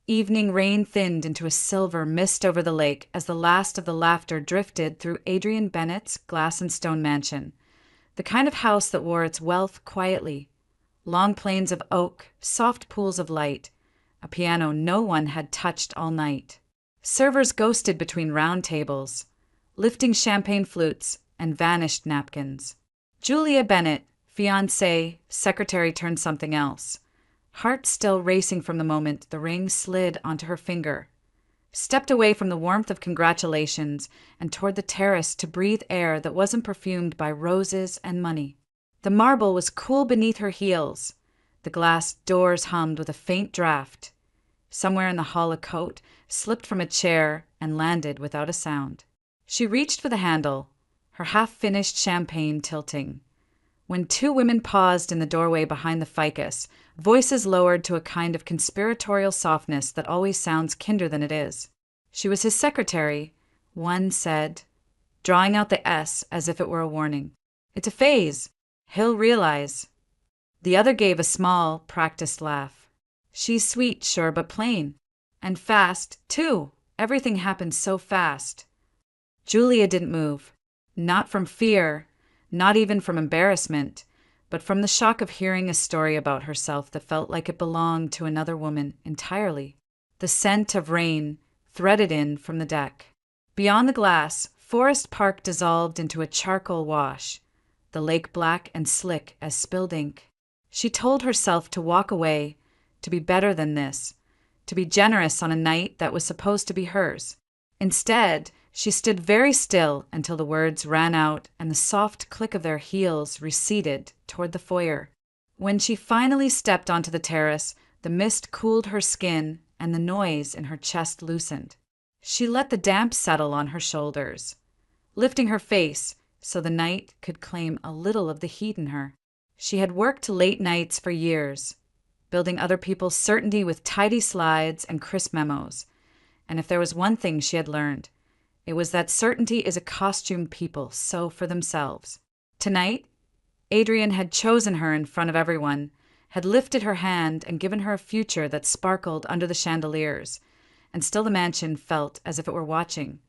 Evening rain thinned into a silver mist over the lake as the last of the laughter drifted through Adrian Bennett's glass and stone mansion, the kind of house that wore its wealth quietly. Long planes of oak, soft pools of light, a piano no one had touched all night. Servers ghosted between round tables, lifting champagne flutes and vanished napkins. Julia Bennett, fiancée, secretary turned something else, heart still racing from the moment the ring slid onto her finger, stepped away from the warmth of congratulations and toward the terrace to breathe air that wasn't perfumed by roses and money. The marble was cool beneath her heels. The glass doors hummed with a faint draft. Somewhere in the hall a coat slipped from a chair and landed without a sound. She reached for the handle, her half-finished champagne tilting. When two women paused in the doorway behind the ficus, voices lowered to a kind of conspiratorial softness that always sounds kinder than it is. She was his secretary, one said, drawing out the S as if it were a warning. It's a phase. He'll realize. The other gave a small, practiced laugh. She's sweet, sure, but plain. And fast, too. Everything happened so fast. Julia didn't move. Not from fear, not even from embarrassment, but from the shock of hearing a story about herself that felt like it belonged to another woman entirely. The scent of rain threaded in from the deck. Beyond the glass, Forest Park dissolved into a charcoal wash, the lake black and slick as spilled ink. She told herself to walk away, to be better than this, to be generous on a night that was supposed to be hers. Instead, she stood very still until the words ran out and the soft click of their heels receded toward the foyer. When she finally stepped onto the terrace, the mist cooled her skin and the noise in her chest loosened. She let the damp settle on her shoulders, lifting her face so the night could claim a little of the heat in her. She had worked late nights for years, building other people's certainty with tidy slides and crisp memos. And if there was one thing she had learned, it was that certainty is a costume people sew for themselves. Tonight, Adrian had chosen her in front of everyone, had lifted her hand and given her a future that sparkled under the chandeliers, and still the mansion felt as if it were watching,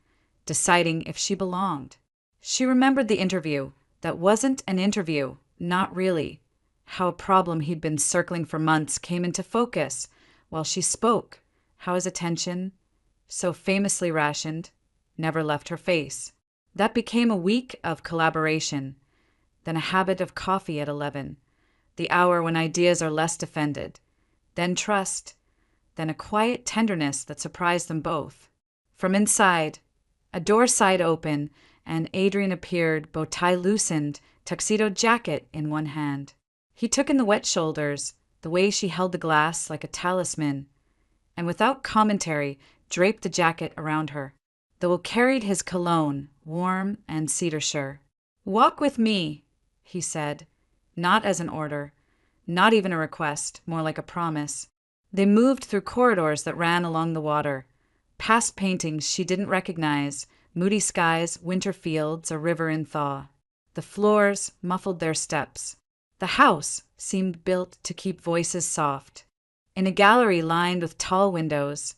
deciding if she belonged. She remembered the interview that wasn't an interview, not really. How a problem he'd been circling for months came into focus while she spoke, how his attention, so famously rationed, never left her face. That became a week of collaboration, then a habit of coffee at 11, the hour when ideas are less defended, then trust, then a quiet tenderness that surprised them both. From inside, a door side open, and Adrian appeared, bow tie loosened, tuxedo jacket in one hand. He took in the wet shoulders, the way she held the glass like a talisman, and without commentary draped the jacket around her. Though carried his cologne, warm and cedar sure. "Walk with me," he said, not as an order, not even a request, more like a promise. They moved through corridors that ran along the water, past paintings she didn't recognize, moody skies, winter fields, a river in thaw. The floors muffled their steps. The house seemed built to keep voices soft. In a gallery lined with tall windows,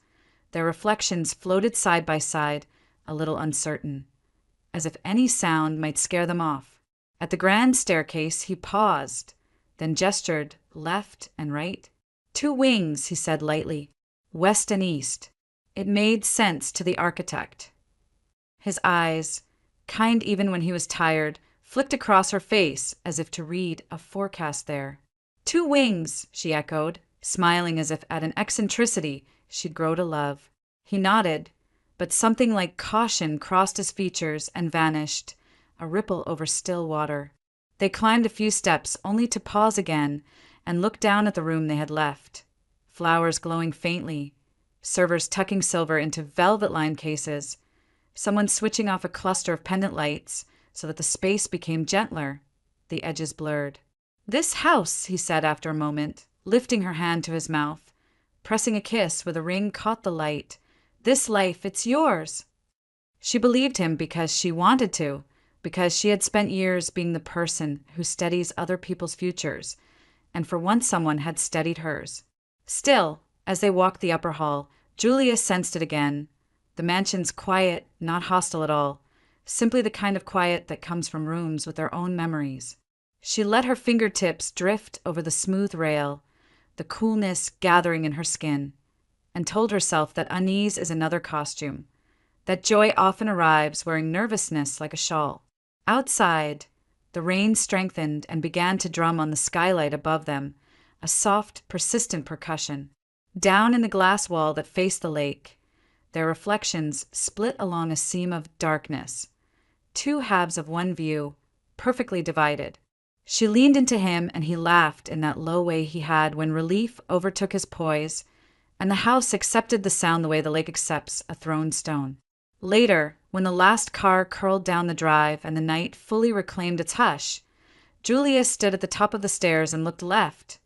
their reflections floated side by side, a little uncertain, as if any sound might scare them off. At the grand staircase, he paused, then gestured left and right. "Two wings," he said lightly, "west and east." It made sense to the architect. His eyes, kind even when he was tired, flicked across her face as if to read a forecast there. "Two wings," she echoed, smiling as if at an eccentricity she'd grow to love. He nodded, but something like caution crossed his features and vanished, a ripple over still water. They climbed a few steps only to pause again and look down at the room they had left. Flowers glowing faintly, servers tucking silver into velvet-lined cases, someone switching off a cluster of pendant lights so that the space became gentler, the edges blurred. "This house," he said after a moment, lifting her hand to his mouth, pressing a kiss where the ring caught the light. "This life, it's yours." She believed him because she wanted to, because she had spent years being the person who steadies other people's futures, and for once someone had steadied hers. Still, As they walked the upper hall, Julia sensed it again. The mansion's quiet, not hostile at all, simply the kind of quiet that comes from rooms with their own memories. She let her fingertips drift over the smooth rail, the coolness gathering in her skin, and told herself that unease is another costume, that joy often arrives wearing nervousness like a shawl. Outside, the rain strengthened and began to drum on the skylight above them, a soft, persistent percussion. Down in the glass wall that faced the lake, their reflections split along a seam of darkness, two halves of one view, perfectly divided. She leaned into him, and he laughed in that low way he had when relief overtook his poise, and the house accepted the sound the way the lake accepts a thrown stone. Later, when the last car curled down the drive and the night fully reclaimed its hush, Julia stood at the top of the stairs and looked left,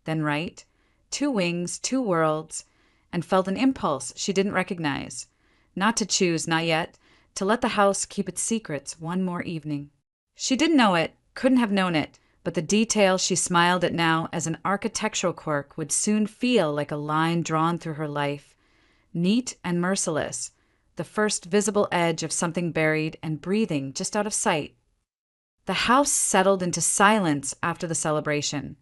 then right, two wings, two worlds, and felt an impulse she didn't recognize, not to choose, not yet, to let the house keep its secrets one more evening. She didn't know it, couldn't have known it, but the detail she smiled at now as an architectural quirk would soon feel like a line drawn through her life, neat and merciless, the first visible edge of something buried and breathing just out of sight. The house settled into silence after the celebration,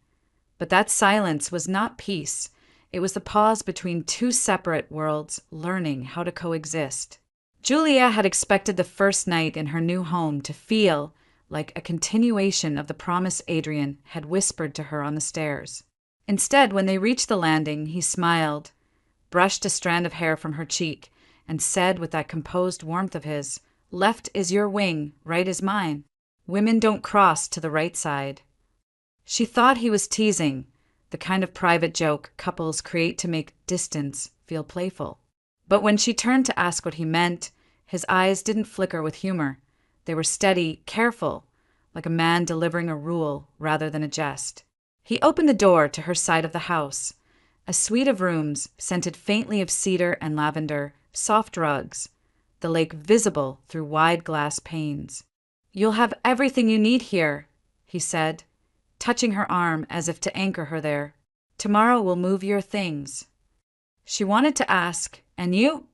but that silence was not peace. It was the pause between two separate worlds learning how to coexist. Julia had expected the first night in her new home to feel like a continuation of the promise Adrian had whispered to her on the stairs. Instead, when they reached the landing, he smiled, brushed a strand of hair from her cheek, and said with that composed warmth of his, "Left is your wing, right is mine. Women don't cross to the right side." She thought he was teasing, the kind of private joke couples create to make distance feel playful. But when she turned to ask what he meant, his eyes didn't flicker with humor. They were steady, careful, like a man delivering a rule rather than a jest. He opened the door to her side of the house, a suite of rooms scented faintly of cedar and lavender, soft rugs, the lake visible through wide glass panes. "You'll have everything you need here," he said, touching her arm as if to anchor her there. "Tomorrow we'll move your things." She wanted to ask, "And you?"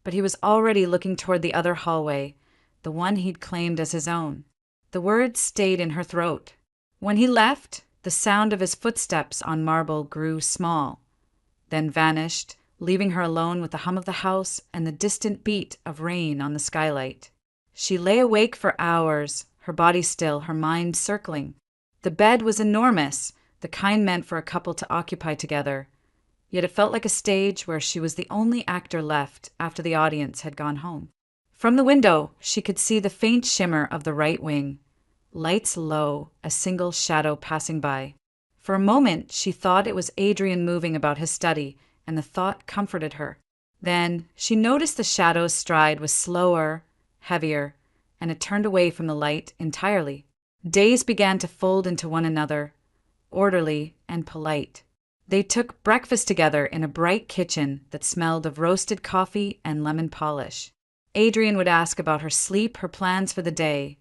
But he was already looking toward the other hallway, the one he'd claimed as his own. The words stayed in her throat. When he left, the sound of his footsteps on marble grew small, then vanished, leaving her alone with the hum of the house and the distant beat of rain on the skylight. She lay awake for hours, her body still, her mind circling. The bed was enormous, the kind meant for a couple to occupy together, yet it felt like a stage where she was the only actor left after the audience had gone home. From the window, she could see the faint shimmer of the right wing, lights low, a single shadow passing by. For a moment, she thought it was Adrian moving about his study, and the thought comforted her. Then she noticed the shadow's stride was slower, heavier, and it turned away from the light entirely. Days began to fold into one another, orderly and polite. They took breakfast together in a bright kitchen that smelled of roasted coffee and lemon polish. Adrian would ask about her sleep, her plans for the day,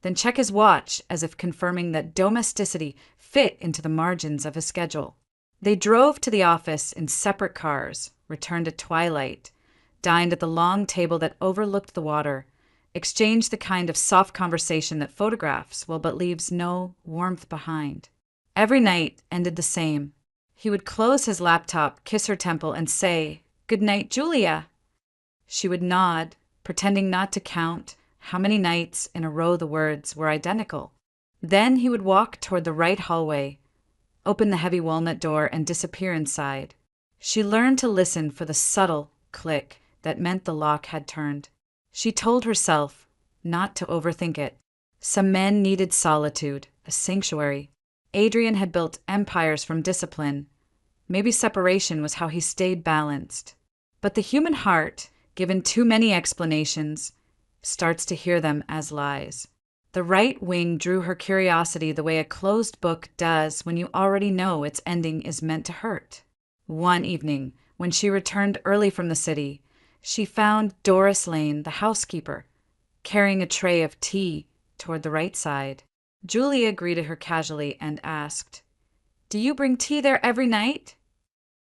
then check his watch as if confirming that domesticity fit into the margins of his schedule. They drove to the office in separate cars, returned at twilight, dined at the long table that overlooked the water, exchanged the kind of soft conversation that photographs well but leaves no warmth behind. Every night ended the same. He would close his laptop, kiss her temple, and say, "Good night, Julia." She would nod, pretending not to count how many nights in a row the words were identical. Then he would walk toward the right hallway, open the heavy walnut door, and disappear inside. She learned to listen for the subtle click that meant the lock had turned. She told herself not to overthink it. Some men needed solitude, a sanctuary. Adrian had built empires from discipline. Maybe separation was how he stayed balanced. But the human heart, given too many explanations, starts to hear them as lies. The right wing drew her curiosity the way a closed book does when you already know its ending is meant to hurt. One evening, when she returned early from the city, she found Doris Lane, the housekeeper, carrying a tray of tea toward the right side. Julia greeted her casually and asked, "Do you bring tea there every night?"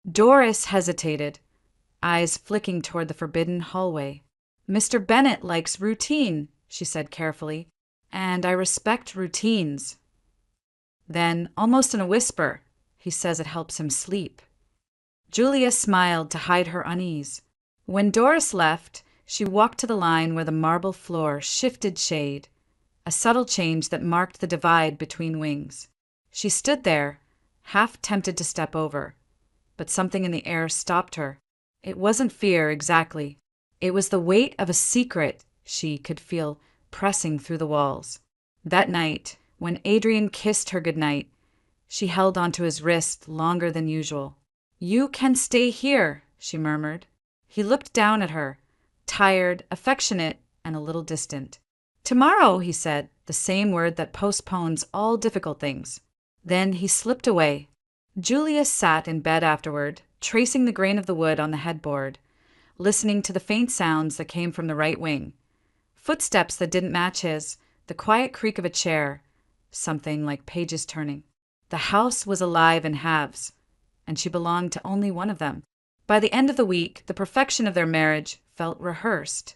Doris hesitated, eyes flicking toward the forbidden hallway. "Mr. Bennet likes routine," she said carefully, "and I respect routines." Then, almost in a whisper, "He says it helps him sleep." Julia smiled to hide her unease. When Doris left, she walked to the line where the marble floor shifted shade, a subtle change that marked the divide between wings. She stood there, half tempted to step over, but something in the air stopped her. It wasn't fear exactly. It was the weight of a secret she could feel pressing through the walls. That night, when Adrian kissed her goodnight, she held onto his wrist longer than usual. "You can stay here," she murmured. He looked down at her, tired, affectionate, and a little distant. "Tomorrow," he said, the same word that postpones all difficult things. Then he slipped away. Julia sat in bed afterward, tracing the grain of the wood on the headboard, listening to the faint sounds that came from the right wing. Footsteps that didn't match his, the quiet creak of a chair, something like pages turning. The house was alive in halves, and she belonged to only one of them. By the end of the week, the perfection of their marriage felt rehearsed,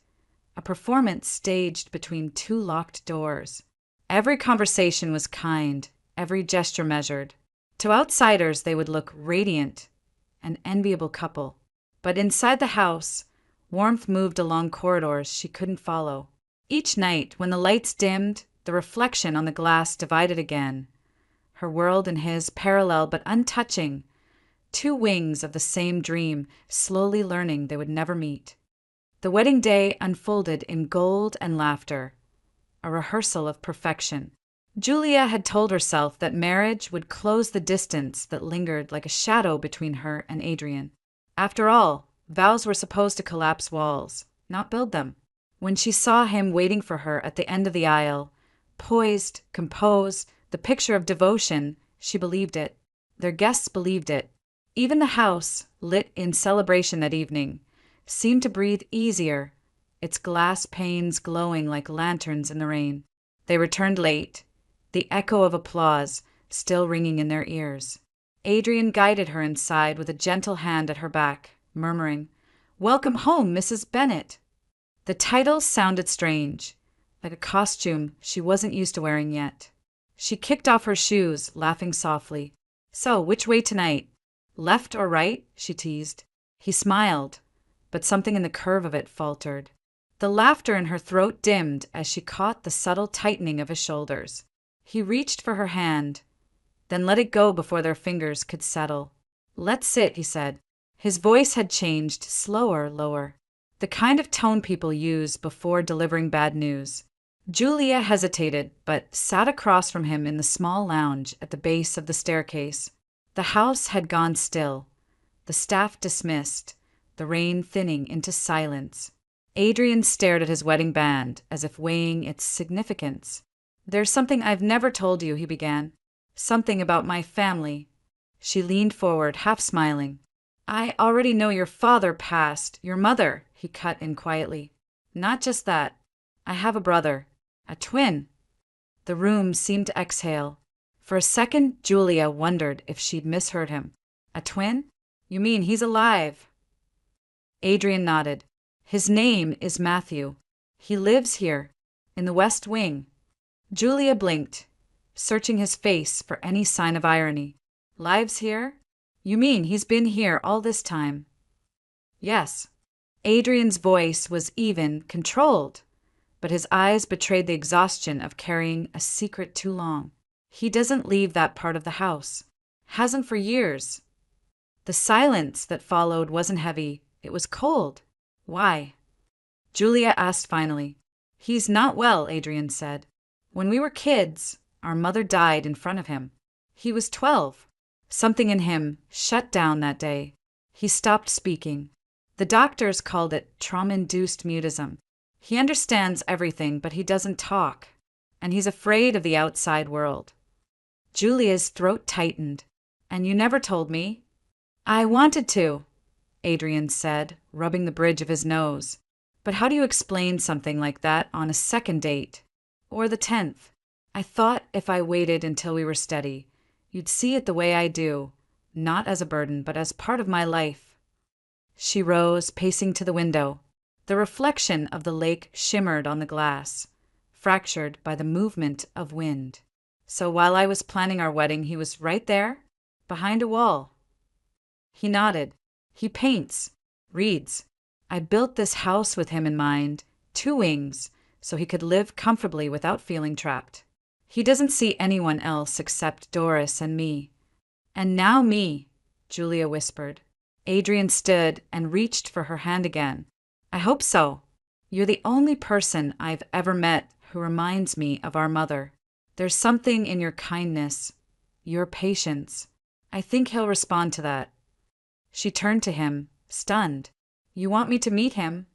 a performance staged between two locked doors. Every conversation was kind, every gesture measured. To outsiders, they would look radiant, an enviable couple. But inside the house, warmth moved along corridors she couldn't follow. Each night, when the lights dimmed, the reflection on the glass divided again. Her world and his parallel but untouching, two wings of the same dream, slowly learning they would never meet. The wedding day unfolded in gold and laughter, a rehearsal of perfection. Julia had told herself that marriage would close the distance that lingered like a shadow between her and Adrian. After all, vows were supposed to collapse walls, not build them. When she saw him waiting for her at the end of the aisle, poised, composed, the picture of devotion, she believed it. Their guests believed it. Even the house, lit in celebration that evening, seemed to breathe easier, its glass panes glowing like lanterns in the rain. They returned late, the echo of applause still ringing in their ears. Adrian guided her inside with a gentle hand at her back, murmuring, "Welcome home, Mrs. Bennet." The title sounded strange, like a costume she wasn't used to wearing yet. She kicked off her shoes, laughing softly. "So, which way tonight? Left or right?" she teased. He smiled, but something in the curve of it faltered. The laughter in her throat dimmed as she caught the subtle tightening of his shoulders. He reached for her hand, then let it go before their fingers could settle. "Let's sit," he said. His voice had changed, slower, lower. The kind of tone people use before delivering bad news. Julia hesitated, but sat across from him in the small lounge at the base of the staircase. The house had gone still, the staff dismissed, the rain thinning into silence. Adrian stared at his wedding band as if weighing its significance. "There's something I've never told you," he began. "Something about my family." She leaned forward, half smiling. "I already know your father passed, your mother," he cut in quietly. "Not just that. I have a brother, a twin." The room seemed to exhale. For a second, Julia wondered if she'd misheard him. "A twin? You mean he's alive?" Adrian nodded. "His name is Matthew. He lives here, in the West Wing." Julia blinked, searching his face for any sign of irony. "Lives here? You mean he's been here all this time?" "Yes." Adrian's voice was even, controlled, but his eyes betrayed the exhaustion of carrying a secret too long. "He doesn't leave that part of the house. Hasn't for years." The silence that followed wasn't heavy. It was cold. "Why?" Julia asked finally. "He's not well," Adrian said. "When we were kids, our mother died in front of him. He was 12. Something in him shut down that day. He stopped speaking. The doctors called it trauma-induced mutism. He understands everything, but he doesn't talk, and he's afraid of the outside world." Julia's throat tightened. "And you never told me." "I wanted to," Adrian said, rubbing the bridge of his nose. "But how do you explain something like that on a second date? Or the 10th? I thought if I waited until we were steady, you'd see it the way I do, not as a burden, but as part of my life. She rose, pacing to the window. The reflection of the lake shimmered on the glass, fractured by the movement of wind. So while I was planning our wedding, he was right there, behind a wall. He nodded. He paints, reads. I built this house with him in mind, 2 wings, so he could live comfortably without feeling trapped. He doesn't see anyone else except Doris and me. And now me, Julia whispered. Adrian stood and reached for her hand again. I hope so. You're the only person I've ever met who reminds me of our mother. There's something in your kindness, your patience. I think he'll respond to that. She turned to him, stunned. You want me to meet him?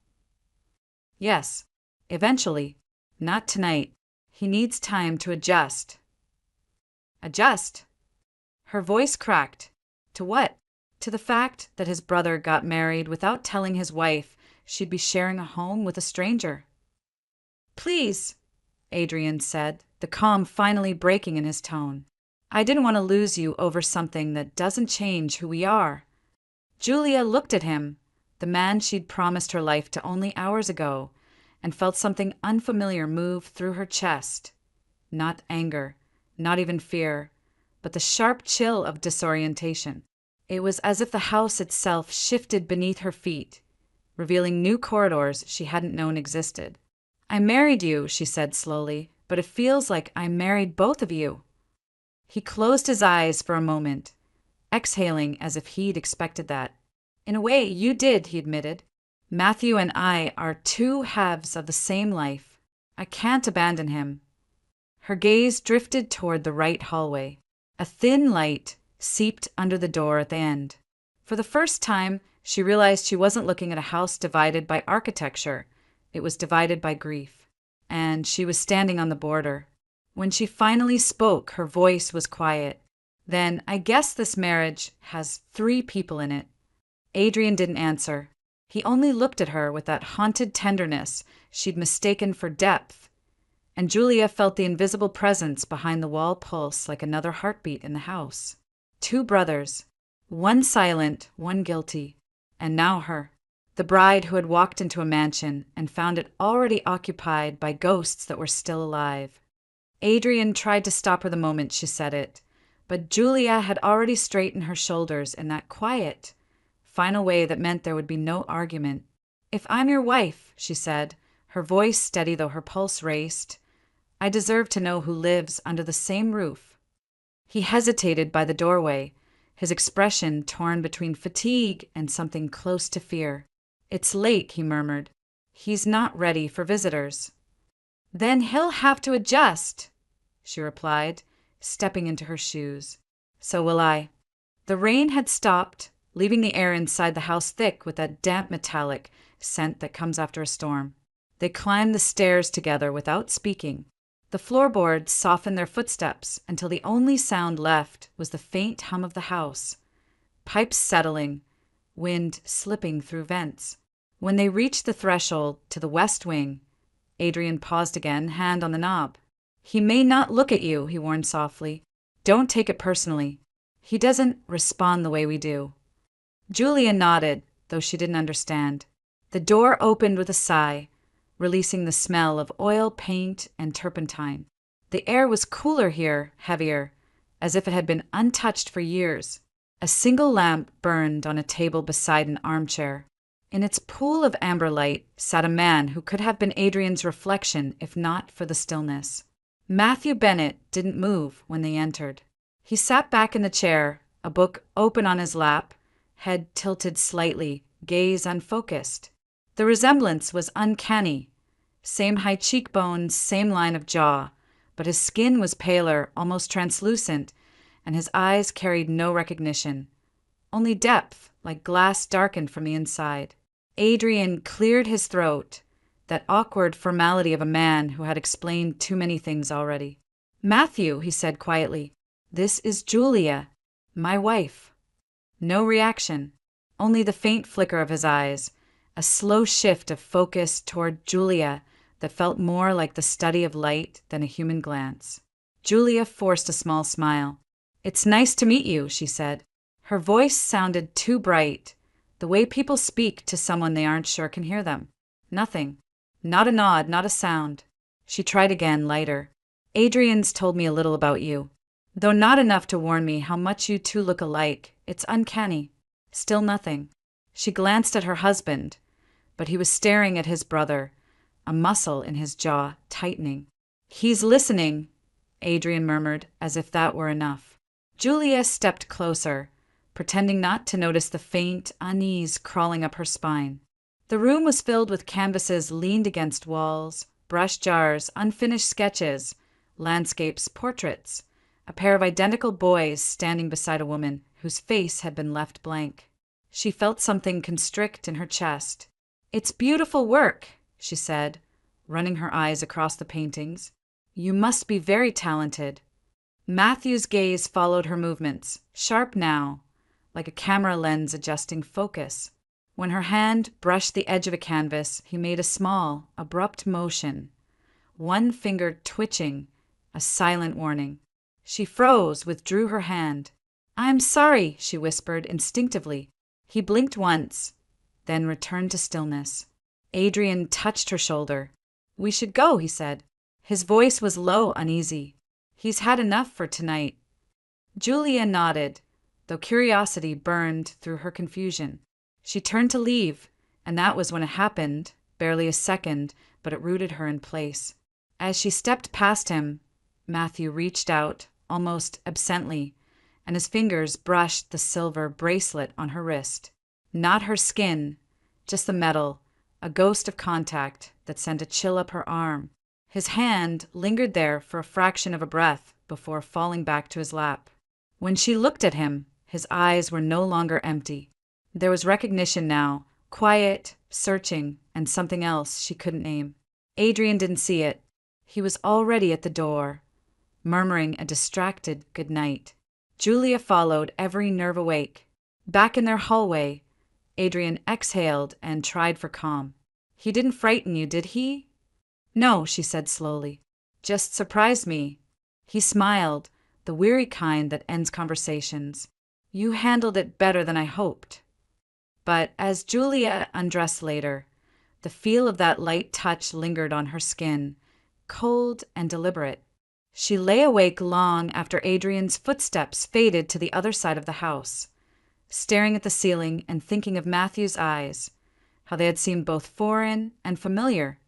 Yes, eventually. Not tonight. He needs time to adjust. Adjust? Her voice cracked. To what? To the fact that his brother got married without telling his wife she'd be sharing a home with a stranger. Please, Adrian said, the calm finally breaking in his tone. I didn't want to lose you over something that doesn't change who we are. Julia looked at him, the man she'd promised her life to only hours ago, and felt something unfamiliar move through her chest. Not anger, not even fear, but the sharp chill of disorientation. It was as if the house itself shifted beneath her feet, revealing new corridors she hadn't known existed. I married you, she said slowly, but it feels like I married both of you. He closed his eyes for a moment, exhaling as if he'd expected that. In a way, you did, he admitted. Matthew and I are 2 halves of the same life. I can't abandon him. Her gaze drifted toward the right hallway. A thin light seeped under the door at the end. For the first time, she realized she wasn't looking at a house divided by architecture. It was divided by grief. And she was standing on the border. When she finally spoke, her voice was quiet. Then, I guess this marriage has 3 people in it. Adrian didn't answer. He only looked at her with that haunted tenderness she'd mistaken for depth. And Julia felt the invisible presence behind the wall pulse like another heartbeat in the house. 2 brothers, one silent, one guilty, and now her, the bride who had walked into a mansion and found it already occupied by ghosts that were still alive. Adrian tried to stop her the moment she said it, but Julia had already straightened her shoulders in that quiet, final way that meant there would be no argument. If I'm your wife, she said, her voice steady though her pulse raced, I deserve to know who lives under the same roof. He hesitated by the doorway, his expression torn between fatigue and something close to fear. It's late, he murmured. He's not ready for visitors. Then he'll have to adjust, she replied, stepping into her shoes. So will I. The rain had stopped, leaving the air inside the house thick with that damp metallic scent that comes after a storm. They climbed the stairs together without speaking. The floorboards softened their footsteps until the only sound left was the faint hum of the house. Pipes settling, wind slipping through vents. When they reached the threshold to the west wing, Adrian paused again, hand on the knob. He may not look at you, he warned softly. Don't take it personally. He doesn't respond the way we do. Julia nodded, though she didn't understand. The door opened with a sigh, releasing the smell of oil, paint, and turpentine. The air was cooler here, heavier, as if it had been untouched for years. A single lamp burned on a table beside an armchair. In its pool of amber light sat a man who could have been Adrian's reflection if not for the stillness. Matthew Bennett didn't move when they entered. He sat back in the chair, a book open on his lap, head tilted slightly, gaze unfocused. The resemblance was uncanny. Same high cheekbones, same line of jaw, but his skin was paler, almost translucent, and his eyes carried no recognition. Only depth, like glass darkened from the inside. Adrian cleared his throat, that awkward formality of a man who had explained too many things already. Matthew, he said quietly, this is Julia, my wife. No reaction, only the faint flicker of his eyes, a slow shift of focus toward Julia that felt more like the study of light than a human glance. Julia forced a small smile. It's nice to meet you, she said, Her voice sounded too bright, the way people speak to someone they aren't sure can hear them. Nothing. Not a nod, not a sound. She tried again, lighter. Adrian's told me a little about you. Though not enough to warn me how much you two look alike. It's uncanny. Still nothing. She glanced at her husband, but he was staring at his brother, a muscle in his jaw tightening. He's listening, Adrian murmured, as if that were enough. Julia stepped closer, pretending not to notice the faint unease crawling up her spine. The room was filled with canvases leaned against walls, brush jars, unfinished sketches, landscapes, portraits, a pair of identical boys standing beside a woman whose face had been left blank. She felt something constrict in her chest. "It's beautiful work," she said, running her eyes across the paintings. "You must be very talented." Matthew's gaze followed her movements, sharp now, like a camera lens adjusting focus. When her hand brushed the edge of a canvas, he made a small, abrupt motion, one finger twitching, a silent warning. She froze, withdrew her hand. "I'm sorry," she whispered instinctively. He blinked once, then returned to stillness. Adrian touched her shoulder. "We should go," he said. His voice was low, uneasy. "He's had enough for tonight." Julia nodded, though curiosity burned through her confusion. She turned to leave, and that was when it happened, barely a second, but it rooted her in place. As she stepped past him, Matthew reached out, almost absently, and his fingers brushed the silver bracelet on her wrist. Not her skin, just the metal, a ghost of contact that sent a chill up her arm. His hand lingered there for a fraction of a breath before falling back to his lap. When she looked at him, his eyes were no longer empty. There was recognition now, quiet, searching, and something else she couldn't name. Adrian didn't see it. He was already at the door, murmuring a distracted goodnight. Julia followed, every nerve awake. Back in their hallway, Adrian exhaled and tried for calm. "He didn't frighten you, did he?" "No," she said slowly. "Just surprised me." He smiled, the weary kind that ends conversations. "You handled it better than I hoped." But as Julia undressed later, the feel of that light touch lingered on her skin, cold and deliberate. She lay awake long after Adrian's footsteps faded to the other side of the house, staring at the ceiling and thinking of Matthew's eyes, how they had seemed both foreign and familiar,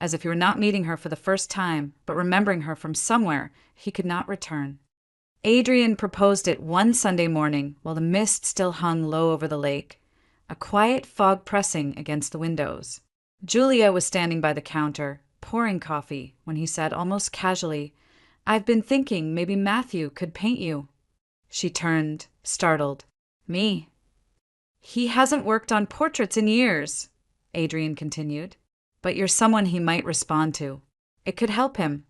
as if he were not meeting her for the first time, but remembering her from somewhere he could not return. Adrian proposed it one Sunday morning while the mist still hung low over the lake, a quiet fog pressing against the windows. Julia was standing by the counter, pouring coffee, when he said almost casually, "I've been thinking maybe Matthew could paint you." She turned, startled. "Me?" "He hasn't worked on portraits in years," Adrian continued, "but you're someone he might respond to. It could help him."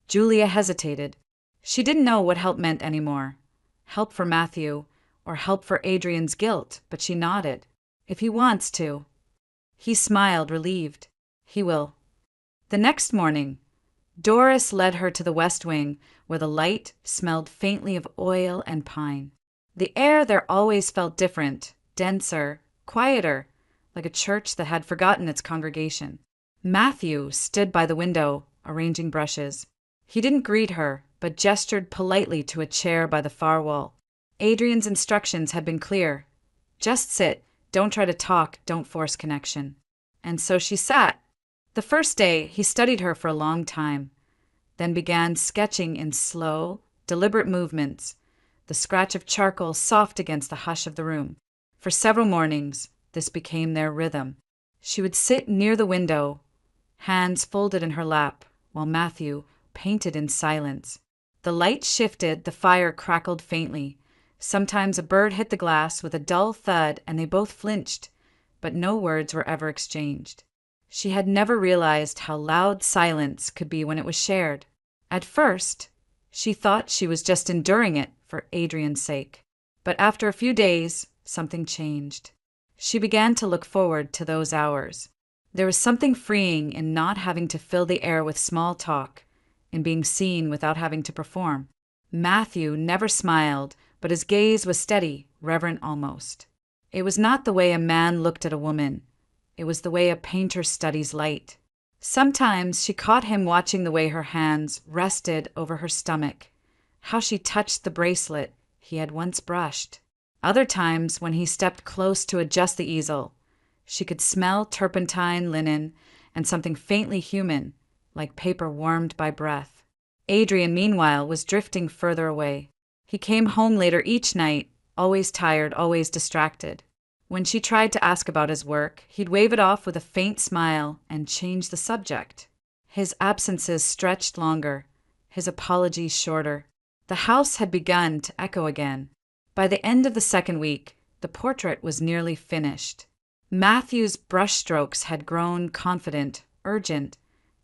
Julia hesitated. She didn't know what help meant anymore. Help for Matthew, or help for Adrian's guilt, but she nodded. "If he wants to." He smiled, relieved. "He will." The next morning, Doris led her to the West Wing, where the light smelled faintly of oil and pine. The air there always felt different, denser, quieter, like a church that had forgotten its congregation. Matthew stood by the window, arranging brushes. He didn't greet her, but gestured politely to a chair by the far wall. Adrian's instructions had been clear. Just sit, don't try to talk, don't force connection. And so she sat. The first day, he studied her for a long time, then began sketching in slow, deliberate movements, the scratch of charcoal soft against the hush of the room. For several mornings, this became their rhythm. She would sit near the window, hands folded in her lap, while Matthew painted in silence. The light shifted, the fire crackled faintly. Sometimes a bird hit the glass with a dull thud and they both flinched, but no words were ever exchanged. She had never realized how loud silence could be when it was shared. At first, she thought she was just enduring it for Adrian's sake. But after a few days, something changed. She began to look forward to those hours. There was something freeing in not having to fill the air with small talk, in being seen without having to perform. Matthew never smiled, but his gaze was steady, reverent almost. It was not the way a man looked at a woman. It was the way a painter studies light. Sometimes she caught him watching the way her hands rested over her stomach, how she touched the bracelet he had once brushed. Other times, when he stepped close to adjust the easel, she could smell turpentine, linen, and something faintly human, like paper warmed by breath. Adrian, meanwhile, was drifting further away. He came home later each night, always tired, always distracted. When she tried to ask about his work, he'd wave it off with a faint smile and change the subject. His absences stretched longer, his apologies shorter. The house had begun to echo again. By the end of the second week, the portrait was nearly finished. Matthew's brushstrokes had grown confident, urgent,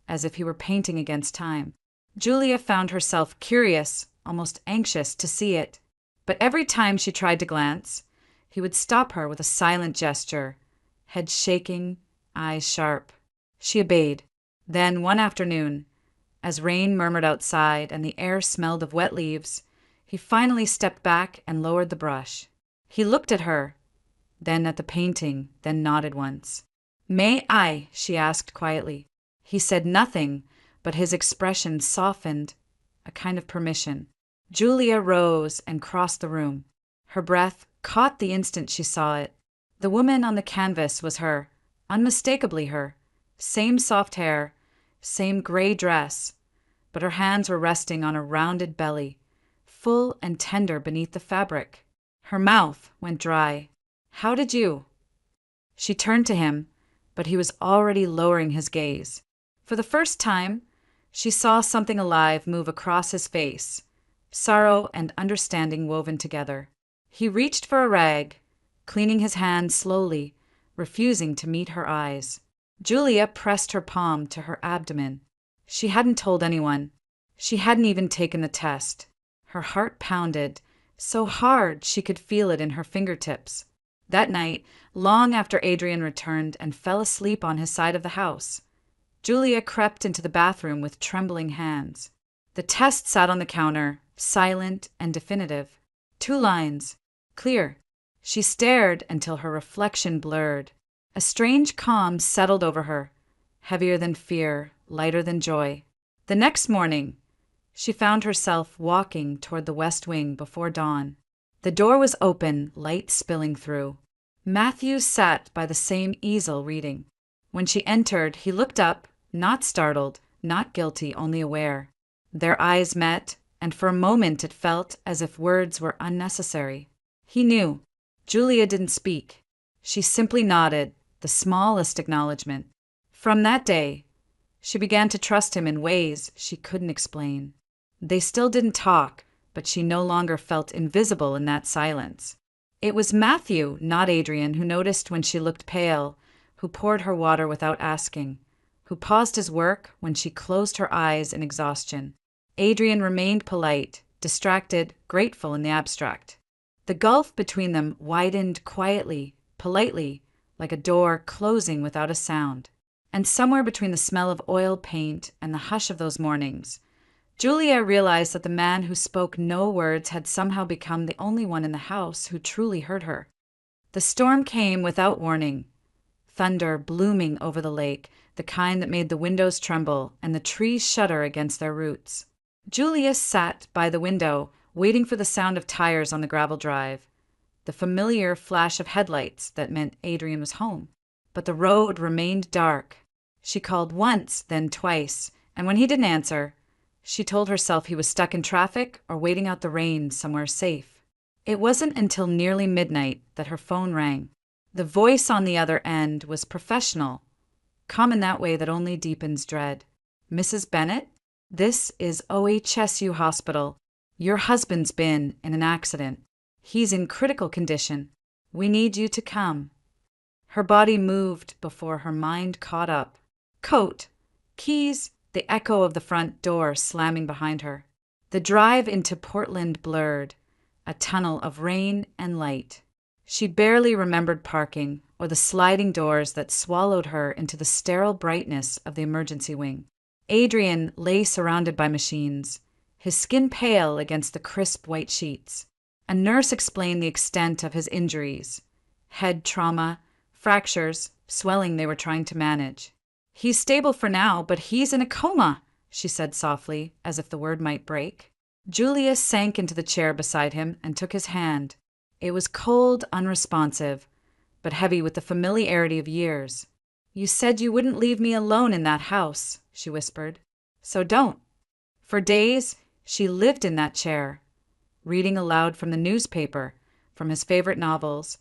as if he were painting against time. Julia found herself curious, almost anxious to see it. But every time she tried to glance, he would stop her with a silent gesture, head shaking, eyes sharp. She obeyed. Then, one afternoon, as rain murmured outside and the air smelled of wet leaves, he finally stepped back and lowered the brush. He looked at her, then at the painting, then nodded once. "May I?" she asked quietly. He said nothing, but his expression softened, a kind of permission. Julia rose and crossed the room. Her breath caught the instant she saw it. The woman on the canvas was her, unmistakably her. Same soft hair, same gray dress, but her hands were resting on a rounded belly, full and tender beneath the fabric. Her mouth went dry. "How did you?" She turned to him, but he was already lowering his gaze. For the first time, she saw something alive move across his face, sorrow and understanding woven together. He reached for a rag, cleaning his hand slowly, refusing to meet her eyes. Julia pressed her palm to her abdomen. She hadn't told anyone. She hadn't even taken the test. Her heart pounded, so hard she could feel it in her fingertips. That night, long after Adrian returned and fell asleep on his side of the house, Julia crept into the bathroom with trembling hands. The test sat on the counter, silent and definitive. 2 lines. Clear. She stared until her reflection blurred. A strange calm settled over her, heavier than fear, lighter than joy. The next morning, she found herself walking toward the west wing before dawn. The door was open, light spilling through. Matthew sat by the same easel reading. When she entered, he looked up, not startled, not guilty, only aware. Their eyes met, and for a moment it felt as if words were unnecessary. He knew. Julia didn't speak. She simply nodded, the smallest acknowledgement. From that day, she began to trust him in ways she couldn't explain. They still didn't talk, but she no longer felt invisible in that silence. It was Matthew, not Adrian, who noticed when she looked pale, who poured her water without asking, who paused his work when she closed her eyes in exhaustion. Adrian remained polite, distracted, grateful in the abstract. The gulf between them widened quietly, politely, like a door closing without a sound. And somewhere between the smell of oil paint and the hush of those mornings, Julia realized that the man who spoke no words had somehow become the only one in the house who truly heard her. The storm came without warning, thunder blooming over the lake, the kind that made the windows tremble and the trees shudder against their roots. Julia sat by the window, waiting for the sound of tires on the gravel drive, the familiar flash of headlights that meant Adrian was home. But the road remained dark. She called once, then twice, and when he didn't answer, she told herself he was stuck in traffic or waiting out the rain somewhere safe. It wasn't until nearly midnight that her phone rang. The voice on the other end was professional, calm in that way that only deepens dread. "Mrs. Bennett, this is OHSU Hospital. Your husband's been in an accident. He's in critical condition. We need you to come." Her body moved before her mind caught up. Coat, keys, the echo of the front door slamming behind her. The drive into Portland blurred, a tunnel of rain and light. She barely remembered parking or the sliding doors that swallowed her into the sterile brightness of the emergency wing. Adrian lay surrounded by machines, his skin pale against the crisp white sheets. A nurse explained the extent of his injuries: head trauma, fractures, swelling they were trying to manage. "He's stable for now, but he's in a coma," she said softly, as if the word might break. Julius sank into the chair beside him and took his hand. It was cold, unresponsive, but heavy with the familiarity of years. "You said you wouldn't leave me alone in that house," she whispered. "So don't." For days, she lived in that chair, reading aloud from the newspaper, from his favorite novels,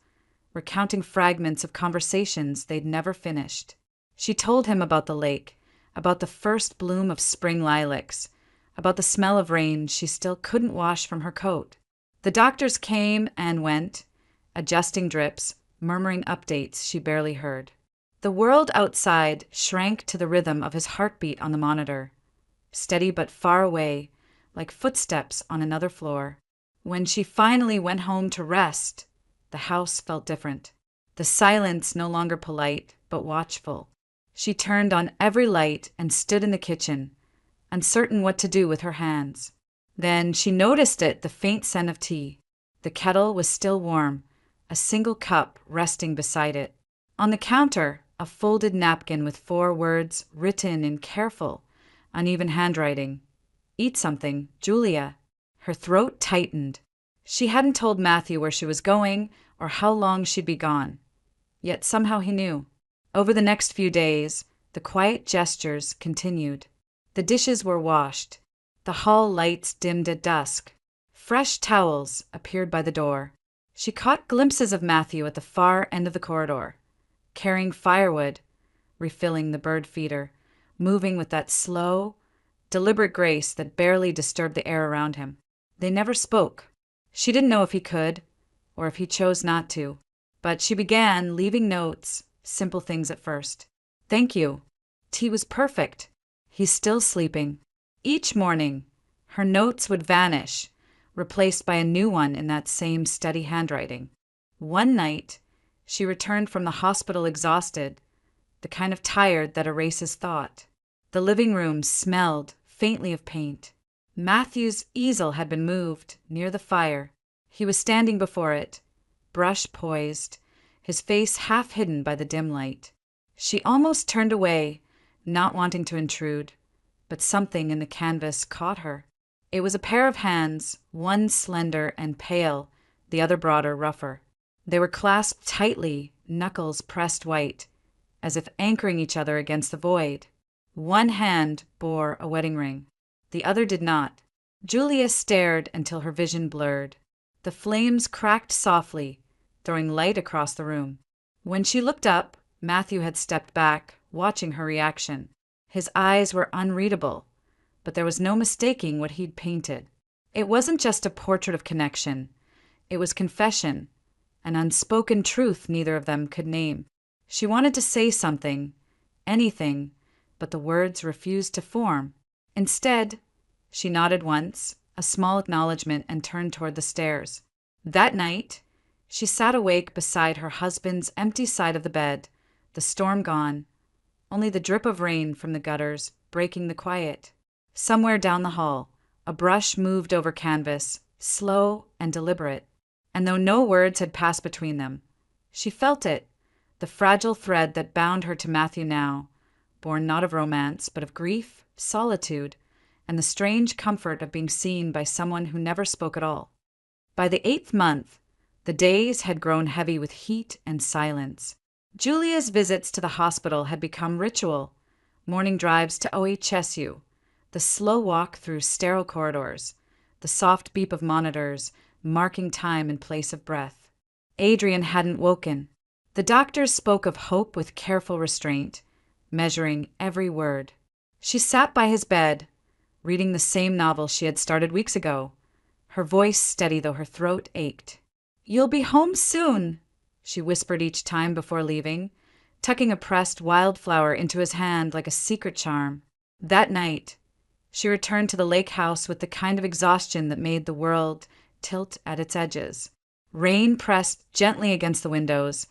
recounting fragments of conversations they'd never finished. She told him about the lake, about the first bloom of spring lilacs, about the smell of rain she still couldn't wash from her coat. The doctors came and went, adjusting drips, murmuring updates she barely heard. The world outside shrank to the rhythm of his heartbeat on the monitor, steady but far away, like footsteps on another floor. When she finally went home to rest, the house felt different. The silence no longer polite, but watchful. She turned on every light and stood in the kitchen, uncertain what to do with her hands. Then she noticed the faint scent of tea. The kettle was still warm, a single cup resting beside it. On the counter, a folded napkin with 4 words written in careful, uneven handwriting. "Eat something, Julia." Her throat tightened. She hadn't told Matthew where she was going or how long she'd be gone. Yet somehow he knew. Over the next few days, the quiet gestures continued. The dishes were washed. The hall lights dimmed at dusk. Fresh towels appeared by the door. She caught glimpses of Matthew at the far end of the corridor, carrying firewood, refilling the bird feeder, moving with that slow, deliberate grace that barely disturbed the air around him. They never spoke. She didn't know if he could, or if he chose not to, but she began leaving notes, simple things at first. "Thank you. Tea was perfect. He's still sleeping." Each morning, her notes would vanish, replaced by a new one in that same steady handwriting. One night, she returned from the hospital exhausted, the kind of tired that erases thought. The living room smelled faintly of paint. Matthew's easel had been moved near the fire. He was standing before it, brush poised, his face half hidden by the dim light. She almost turned away, not wanting to intrude, but something in the canvas caught her. It was a pair of hands, one slender and pale, the other broader, rougher. They were clasped tightly, knuckles pressed white, as if anchoring each other against the void. One hand bore a wedding ring. The other did not. Julia stared until her vision blurred. The flames cracked softly, throwing light across the room. When she looked up, Matthew had stepped back, watching her reaction. His eyes were unreadable, but there was no mistaking what he'd painted. It wasn't just a portrait of connection. It was confession, an unspoken truth neither of them could name. She wanted to say something, anything, but the words refused to form. Instead, she nodded once, a small acknowledgement, and turned toward the stairs. That night, she sat awake beside her husband's empty side of the bed, the storm gone, only the drip of rain from the gutters breaking the quiet. Somewhere down the hall, a brush moved over canvas, slow and deliberate, and though no words had passed between them, she felt it, the fragile thread that bound her to Matthew now, born not of romance, but of grief, solitude, and the strange comfort of being seen by someone who never spoke at all. By the 8th month, the days had grown heavy with heat and silence. Julia's visits to the hospital had become ritual: morning drives to OHSU, the slow walk through sterile corridors, the soft beep of monitors, marking time in place of breath. Adrian hadn't woken. The doctors spoke of hope with careful restraint, measuring every word. She sat by his bed, reading the same novel she had started weeks ago, her voice steady though her throat ached. "You'll be home soon," she whispered each time before leaving, tucking a pressed wildflower into his hand like a secret charm. That night, she returned to the lake house with the kind of exhaustion that made the world tilt at its edges. Rain pressed gently against the windows,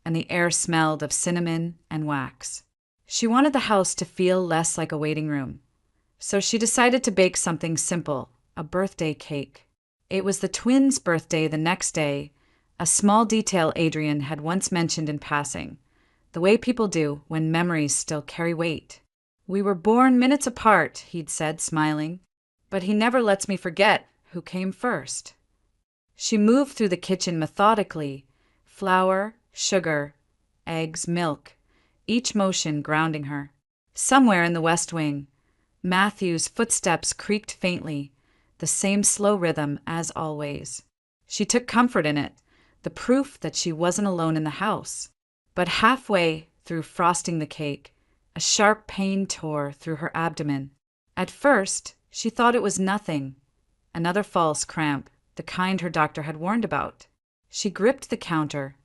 and the air smelled of cinnamon and wax. She wanted the house to feel less like a waiting room, so she decided to bake something simple, a birthday cake. It was the twins' birthday the next day, a small detail Adrian had once mentioned in passing, the way people do when memories still carry weight. "We were born minutes apart," he'd said, smiling, "but he never lets me forget who came first." She moved through the kitchen methodically, flour, sugar, eggs, milk, each motion grounding her. Somewhere in the West Wing, Matthew's footsteps creaked faintly, the same slow rhythm as always. She took comfort in it, the proof that she wasn't alone in the house. But halfway through frosting the cake, a sharp pain tore through her abdomen. At first, she thought it was nothing, another false cramp, the kind her doctor had warned about. She gripped the counter,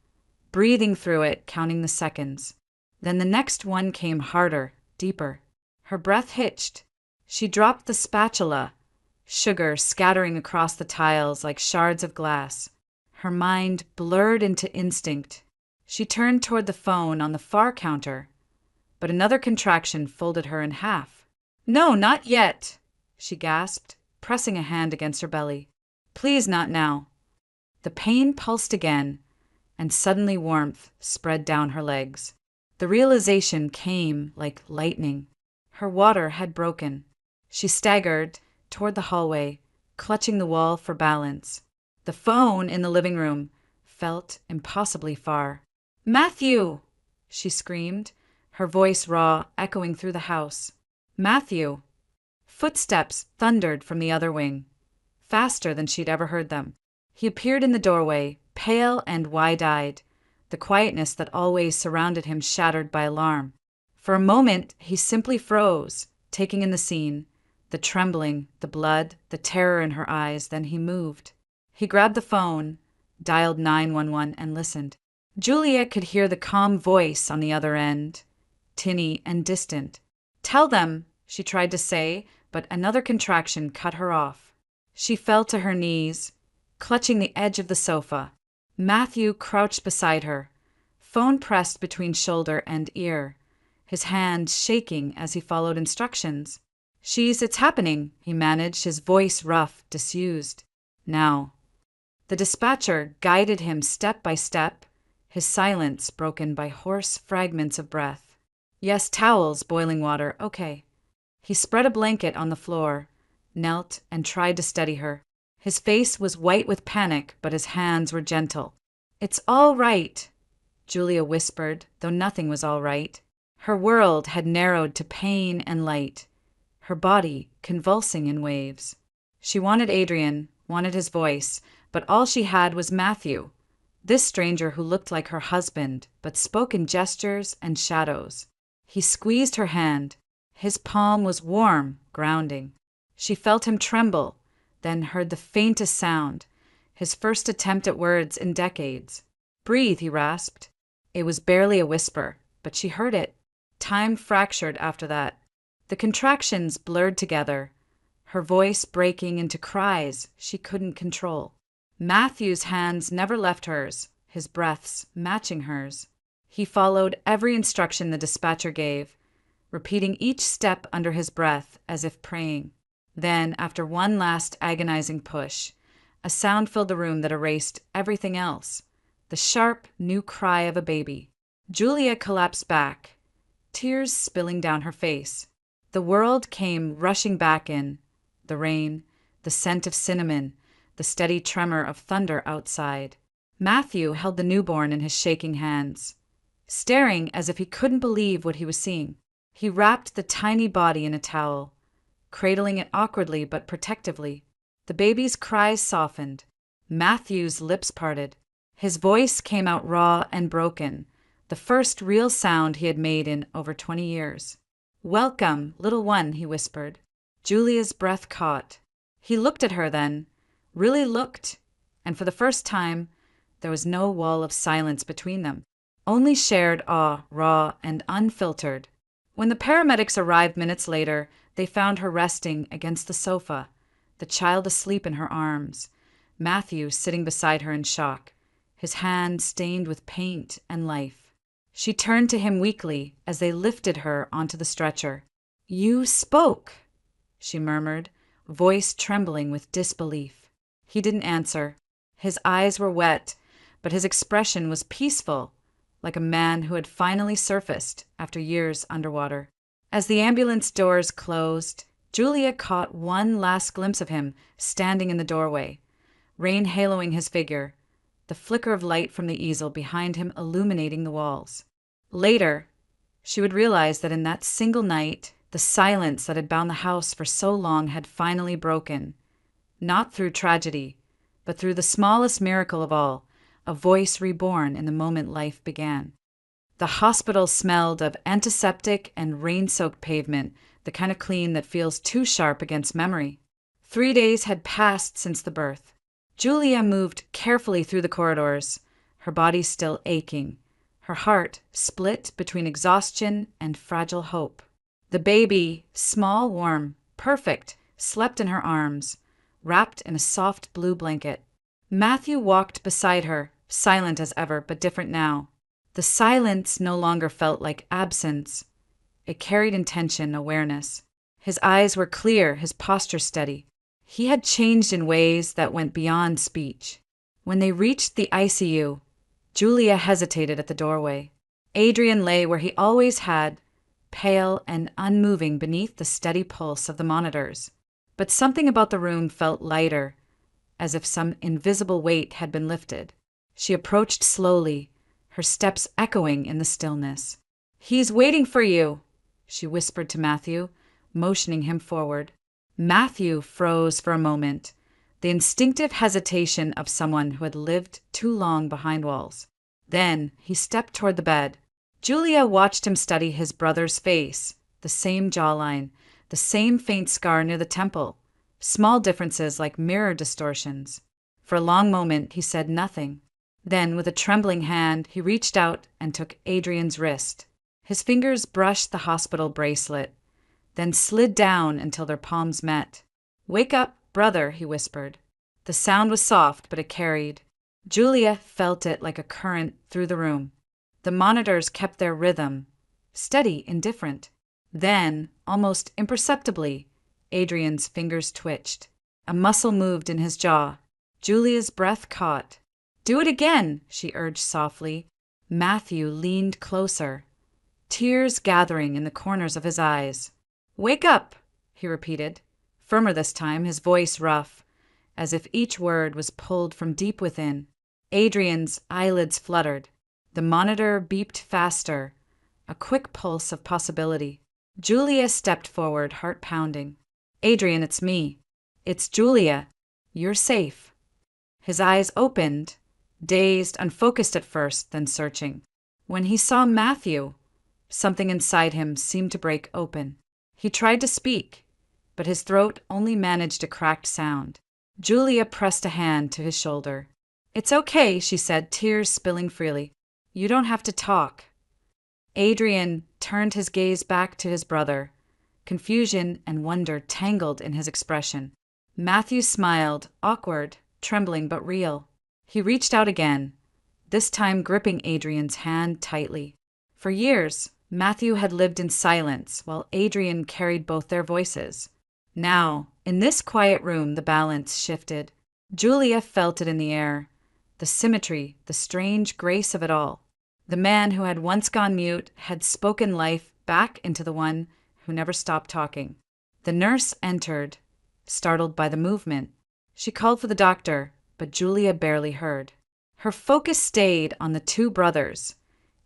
breathing through it, counting the seconds. Then the next one came harder, deeper. Her breath hitched. She dropped the spatula, sugar scattering across the tiles like shards of glass. Her mind blurred into instinct. She turned toward the phone on the far counter, but another contraction folded her in half. "No, not yet," she gasped, pressing a hand against her belly. "Please, not now." The pain pulsed again, and suddenly warmth spread down her legs. The realization came like lightning. Her water had broken. She staggered toward the hallway, clutching the wall for balance. The phone in the living room felt impossibly far. "Matthew!" she screamed, her voice raw, echoing through the house. "Matthew!" Footsteps thundered from the other wing, faster than she'd ever heard them. He appeared in the doorway, pale and wide-eyed, the quietness that always surrounded him shattered by alarm. For a moment, he simply froze, taking in the scene, the trembling, the blood, the terror in her eyes. Then he moved. He grabbed the phone, dialed 911, and listened. Julia could hear the calm voice on the other end, tinny and distant. "Tell them," she tried to say, but another contraction cut her off. She fell to her knees, clutching the edge of the sofa. Matthew crouched beside her, phone pressed between shoulder and ear, his hand shaking as he followed instructions. It's happening," he managed, his voice rough, disused. "Now." The dispatcher guided him step by step, his silence broken by hoarse fragments of breath. "Yes, towels, boiling water, okay." He spread a blanket on the floor, knelt, and tried to steady her. His face was white with panic, but his hands were gentle. "It's all right," Julia whispered, though nothing was all right. Her world had narrowed to pain and light, her body convulsing in waves. She wanted Adrian, wanted his voice, but all she had was Matthew, this stranger who looked like her husband, but spoke in gestures and shadows. He squeezed her hand. His palm was warm, grounding. She felt him tremble, then heard the faintest sound, his first attempt at words in decades. "Breathe," he rasped. It was barely a whisper, but she heard it. Time fractured after that. The contractions blurred together, her voice breaking into cries she couldn't control. Matthew's hands never left hers, his breaths matching hers. He followed every instruction the dispatcher gave, repeating each step under his breath as if praying. Then, after one last agonizing push, a sound filled the room that erased everything else, the sharp, new cry of a baby. Julia collapsed back, tears spilling down her face. The world came rushing back in, the rain, the scent of cinnamon, the steady tremor of thunder outside. Matthew held the newborn in his shaking hands, staring as if he couldn't believe what he was seeing. He wrapped the tiny body in a towel, cradling it awkwardly but protectively. The baby's cries softened. Matthew's lips parted. His voice came out raw and broken, the first real sound he had made in over 20 years. "Welcome, little one," he whispered. Julia's breath caught. He looked at her then, really looked, and for the first time, there was no wall of silence between them, only shared awe, raw and unfiltered. When the paramedics arrived minutes later, they found her resting against the sofa, the child asleep in her arms, Matthew sitting beside her in shock, his hand stained with paint and life. She turned to him weakly as they lifted her onto the stretcher. "You spoke," she murmured, voice trembling with disbelief. He didn't answer. His eyes were wet, but his expression was peaceful, like a man who had finally surfaced after years underwater. As the ambulance doors closed, Julia caught one last glimpse of him standing in the doorway, rain haloing his figure, the flicker of light from the easel behind him illuminating the walls. Later, she would realize that in that single night, the silence that had bound the house for so long had finally broken, not through tragedy, but through the smallest miracle of all, a voice reborn in the moment life began. The hospital smelled of antiseptic and rain-soaked pavement, the kind of clean that feels too sharp against memory. 3 days had passed since the birth. Julia moved carefully through the corridors, her body still aching, her heart split between exhaustion and fragile hope. The baby, small, warm, perfect, slept in her arms, wrapped in a soft blue blanket. Matthew walked beside her, silent as ever, but different now. The silence no longer felt like absence. It carried intention, awareness. His eyes were clear, his posture steady. He had changed in ways that went beyond speech. When they reached the ICU, Julia hesitated at the doorway. Adrian lay where he always had, pale and unmoving beneath the steady pulse of the monitors. But something about the room felt lighter, as if some invisible weight had been lifted. She approached slowly, her steps echoing in the stillness. "He's waiting for you," she whispered to Matthew, motioning him forward. Matthew froze for a moment, the instinctive hesitation of someone who had lived too long behind walls. Then he stepped toward the bed. Julia watched him study his brother's face, the same jawline, the same faint scar near the temple, small differences like mirror distortions. For a long moment he said nothing. Then, with a trembling hand, he reached out and took Adrian's wrist. His fingers brushed the hospital bracelet, then slid down until their palms met. "Wake up, brother," he whispered. The sound was soft, but it carried. Julia felt it like a current through the room. The monitors kept their rhythm, steady, indifferent. Then, almost imperceptibly, Adrian's fingers twitched. A muscle moved in his jaw. Julia's breath caught. "Do it again," she urged softly. Matthew leaned closer, tears gathering in the corners of his eyes. "Wake up," he repeated, firmer this time, his voice rough, as if each word was pulled from deep within. Adrian's eyelids fluttered. The monitor beeped faster, a quick pulse of possibility. Julia stepped forward, heart pounding. "Adrian, it's me. It's Julia. You're safe." His eyes opened, dazed, unfocused at first, then searching. When he saw Matthew, something inside him seemed to break open. He tried to speak, but his throat only managed a cracked sound. Julia pressed a hand to his shoulder. "It's okay," she said, tears spilling freely. "You don't have to talk." Adrian turned his gaze back to his brother. Confusion and wonder tangled in his expression. Matthew smiled, awkward, trembling but real. He reached out again, this time gripping Adrian's hand tightly. For years, Matthew had lived in silence while Adrian carried both their voices. Now, in this quiet room, the balance shifted. Julia felt it in the air, the symmetry, the strange grace of it all. The man who had once gone mute had spoken life back into the one who never stopped talking. The nurse entered, startled by the movement. She called for the doctor, but Julia barely heard. Her focus stayed on the two brothers,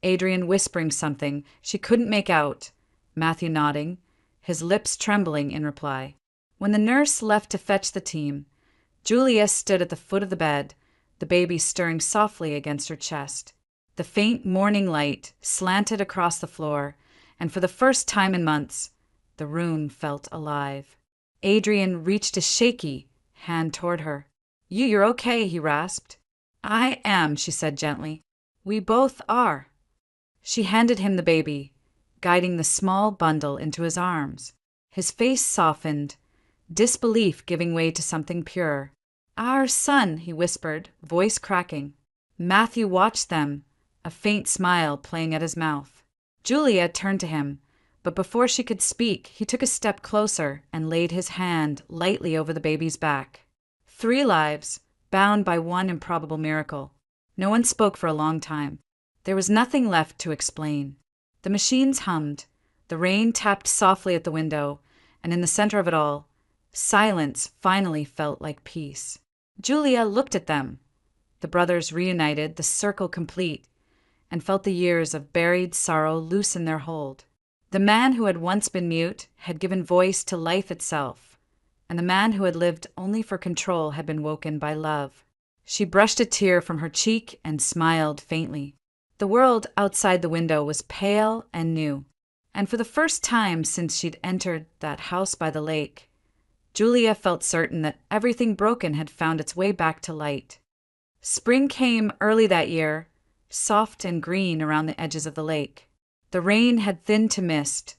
Adrian whispering something she couldn't make out, Matthew nodding, his lips trembling in reply. When the nurse left to fetch the team, Julia stood at the foot of the bed, the baby stirring softly against her chest. The faint morning light slanted across the floor, and for the first time in months, the room felt alive. Adrian reached a shaky hand toward her. You're okay," he rasped. "I am," she said gently. "We both are." She handed him the baby, guiding the small bundle into his arms. His face softened, disbelief giving way to something pure. "Our son," he whispered, voice cracking. Matthew watched them, a faint smile playing at his mouth. Julia turned to him, but before she could speak, he took a step closer and laid his hand lightly over the baby's back. 3 lives, bound by one improbable miracle. No one spoke for a long time. There was nothing left to explain. The machines hummed. The rain tapped softly at the window, and in the center of it all, silence finally felt like peace. Julia looked at them, the brothers reunited, the circle complete, and felt the years of buried sorrow loosen their hold. The man who had once been mute had given voice to life itself, and the man who had lived only for control had been woken by love. She brushed a tear from her cheek and smiled faintly. The world outside the window was pale and new, and for the first time since she'd entered that house by the lake, Julia felt certain that everything broken had found its way back to light. Spring came early that year, soft and green around the edges of the lake. The rain had thinned to mist.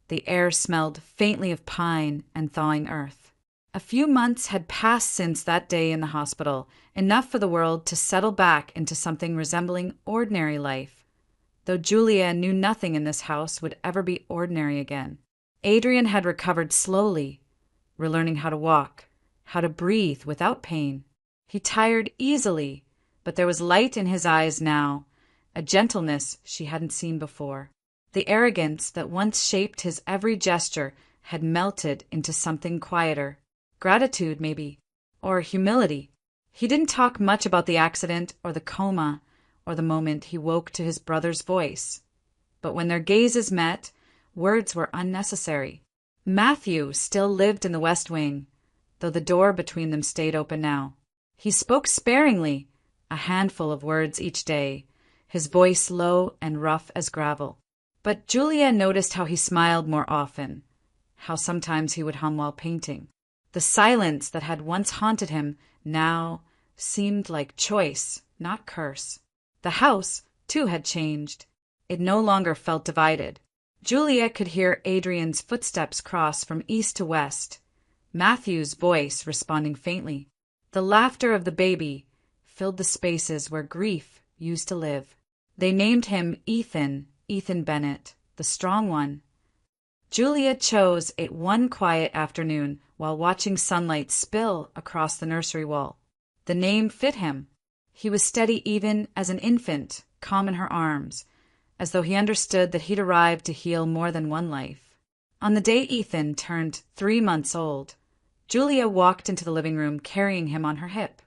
The air smelled faintly of pine and thawing earth. A few months had passed since that day in the hospital, enough for the world to settle back into something resembling ordinary life, though Julia knew nothing in this house would ever be ordinary again. Adrian had recovered slowly, relearning how to walk, how to breathe without pain. He tired easily, but there was light in his eyes now, a gentleness she hadn't seen before. The arrogance that once shaped his every gesture had melted into something quieter. Gratitude, maybe, or humility. He didn't talk much about the accident or the coma or the moment he woke to his brother's voice. But when their gazes met, words were unnecessary. Matthew still lived in the West Wing, though the door between them stayed open now. He spoke sparingly, a handful of words each day, his voice low and rough as gravel. But Julia noticed how he smiled more often, how sometimes he would hum while painting. The silence that had once haunted him now seemed like choice, not curse. The house, too, had changed. It no longer felt divided. Julia could hear Adrian's footsteps cross from east to west, Matthew's voice responding faintly. The laughter of the baby filled the spaces where grief used to live. They named him Ethan Bennett, the strong one. Julia chose it one quiet afternoon while watching sunlight spill across the nursery wall. The name fit him. He was steady even as an infant, calm in her arms, as though he understood that he'd arrived to heal more than one life. On the day Ethan turned 3 months old, Julia walked into the living room carrying him on her hip.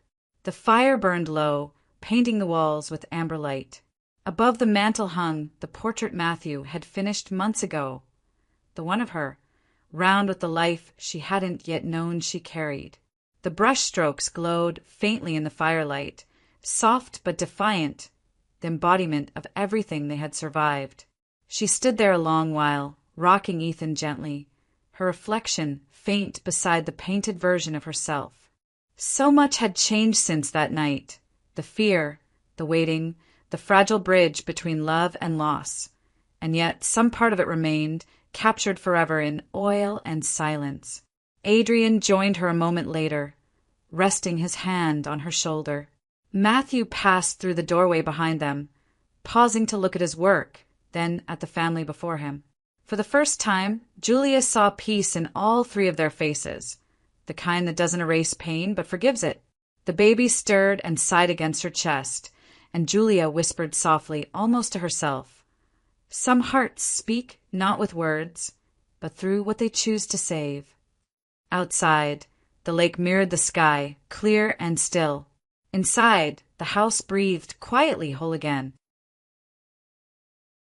The fire burned low, painting the walls with amber light. Above the mantel hung the portrait Matthew had finished months ago, the one of her, round with the life she hadn't yet known she carried. The brush strokes glowed faintly in the firelight, soft but defiant, the embodiment of everything they had survived. She stood there a long while, rocking Ethan gently, her reflection faint beside the painted version of herself. So much had changed since that night. The fear, the waiting, the fragile bridge between love and loss. And yet some part of it remained, captured forever in oil and silence. Adrian joined her a moment later, resting his hand on her shoulder. Matthew passed through the doorway behind them, pausing to look at his work, then at the family before him. For the first time, Julia saw peace in all 3 of their faces, the kind that doesn't erase pain but forgives it. The baby stirred and sighed against her chest, and Julia whispered softly, almost to herself, "Some hearts speak not with words, but through what they choose to save." Outside, the lake mirrored the sky, clear and still. Inside, the house breathed quietly whole again.